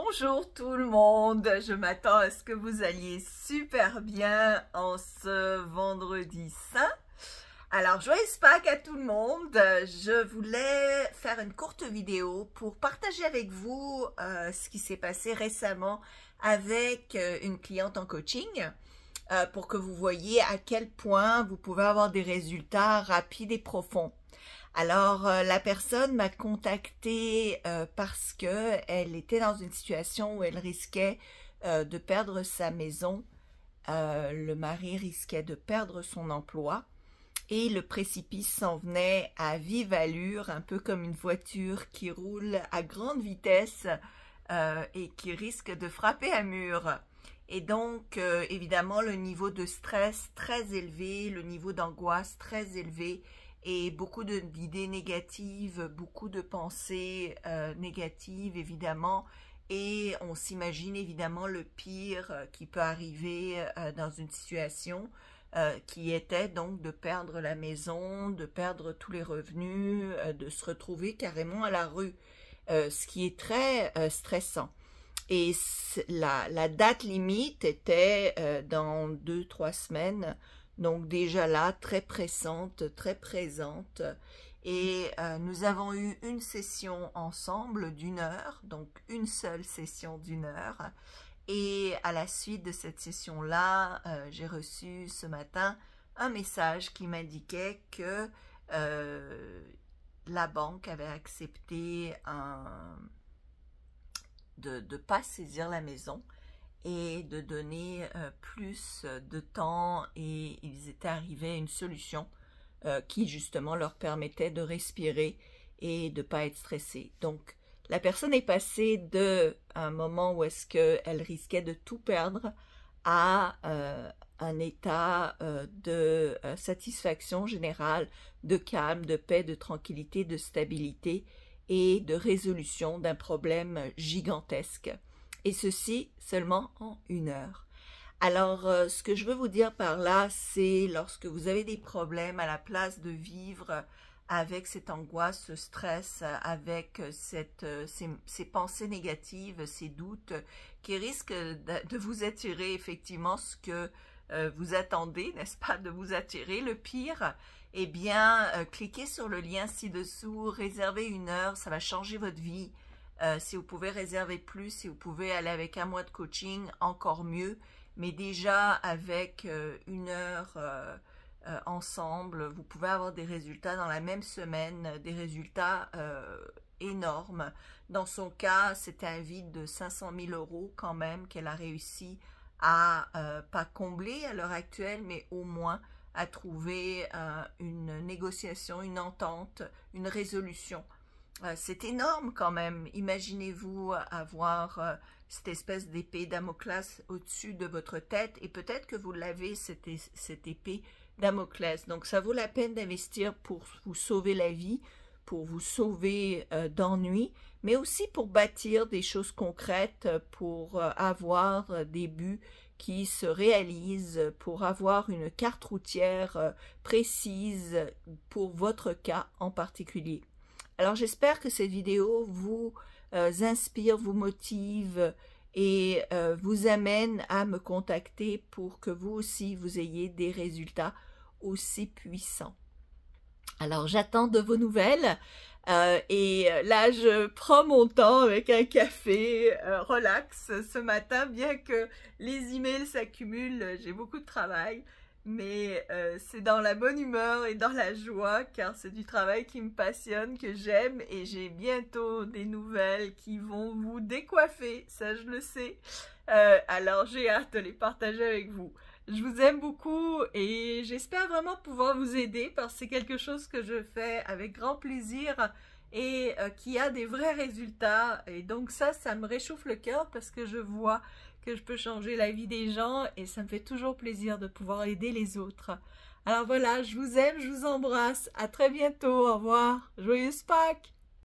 Bonjour tout le monde, je m'attends à ce que vous alliez super bien en ce vendredi saint. Alors, joyeuse Pâques à tout le monde. Je voulais faire une courte vidéo pour partager avec vous ce qui s'est passé récemment avec une cliente en coaching pour que vous voyez à quel point vous pouvez avoir des résultats rapides et profonds. Alors, la personne m'a contactée parce que elle était dans une situation où elle risquait de perdre sa maison. Le mari risquait de perdre son emploi et le précipice s'en venait à vive allure, un peu comme une voiture qui roule à grande vitesse et qui risque de frapper un mur. Et donc, évidemment, le niveau de stress très élevé, le niveau d'angoisse très élevé, et beaucoup d'idées négatives, beaucoup de pensées négatives évidemment, et on s'imagine évidemment le pire qui peut arriver dans une situation qui était donc de perdre la maison, de perdre tous les revenus, de se retrouver carrément à la rue, ce qui est très stressant. Et la date limite était dans 2-3 semaines. Donc déjà là, très pressante, très présente. Et nous avons eu une session ensemble d'1 heure, donc une seule session d'1 heure. Et à la suite de cette session-là, j'ai reçu ce matin un message qui m'indiquait que la banque avait accepté de ne pas saisir la maison et de donner plus de temps, et ils étaient arrivés à une solution qui justement leur permettait de respirer et de ne pas être stressés. Donc la personne est passée de un moment où est-ce qu'elle risquait de tout perdre à un état de satisfaction générale, de calme, de paix, de tranquillité, de stabilité et de résolution d'un problème gigantesque. Et ceci seulement en 1 heure. Alors, ce que je veux vous dire par là, c'est lorsque vous avez des problèmes, à la place de vivre avec cette angoisse, ce stress, avec ces pensées négatives, ces doutes qui risquent de vous attirer effectivement ce que vous attendez, n'est-ce pas, de vous attirer le pire, eh bien, cliquez sur le lien ci-dessous, réservez 1 heure, ça va changer votre vie. Si vous pouvez réserver plus, si vous pouvez aller avec 1 mois de coaching, encore mieux. Mais déjà, avec 1 heure ensemble, vous pouvez avoir des résultats dans la même semaine, des résultats énormes. Dans son cas, c'était un vide de 500 000 € quand même qu'elle a réussi à, pas combler à l'heure actuelle, mais au moins à trouver une négociation, une entente, une résolution. C'est énorme quand même. Imaginez-vous avoir cette espèce d'épée Damoclès au-dessus de votre tête, et peut-être que vous l'avez, cette épée Damoclès. Donc ça vaut la peine d'investir pour vous sauver la vie, pour vous sauver d'ennui, mais aussi pour bâtir des choses concrètes, pour avoir des buts qui se réalisent, pour avoir une carte routière précise pour votre cas en particulier. Alors j'espère que cette vidéo vous inspire, vous motive et vous amène à me contacter pour que vous aussi vous ayez des résultats aussi puissants. Alors j'attends de vos nouvelles et là je prends mon temps avec un café relax ce matin, bien que les emails s'accumulent, j'ai beaucoup de travail. Mais c'est dans la bonne humeur et dans la joie, car c'est du travail qui me passionne, que j'aime, et j'ai bientôt des nouvelles qui vont vous décoiffer, ça je le sais. Alors j'ai hâte de les partager avec vous. Je vous aime beaucoup et j'espère vraiment pouvoir vous aider, parce que c'est quelque chose que je fais avec grand plaisir et qui a des vrais résultats. Et donc ça me réchauffe le cœur, parce que je vois que je peux changer la vie des gens, et ça me fait toujours plaisir de pouvoir aider les autres. Alors voilà, je vous aime, je vous embrasse, à très bientôt, au revoir, joyeuse Pâques!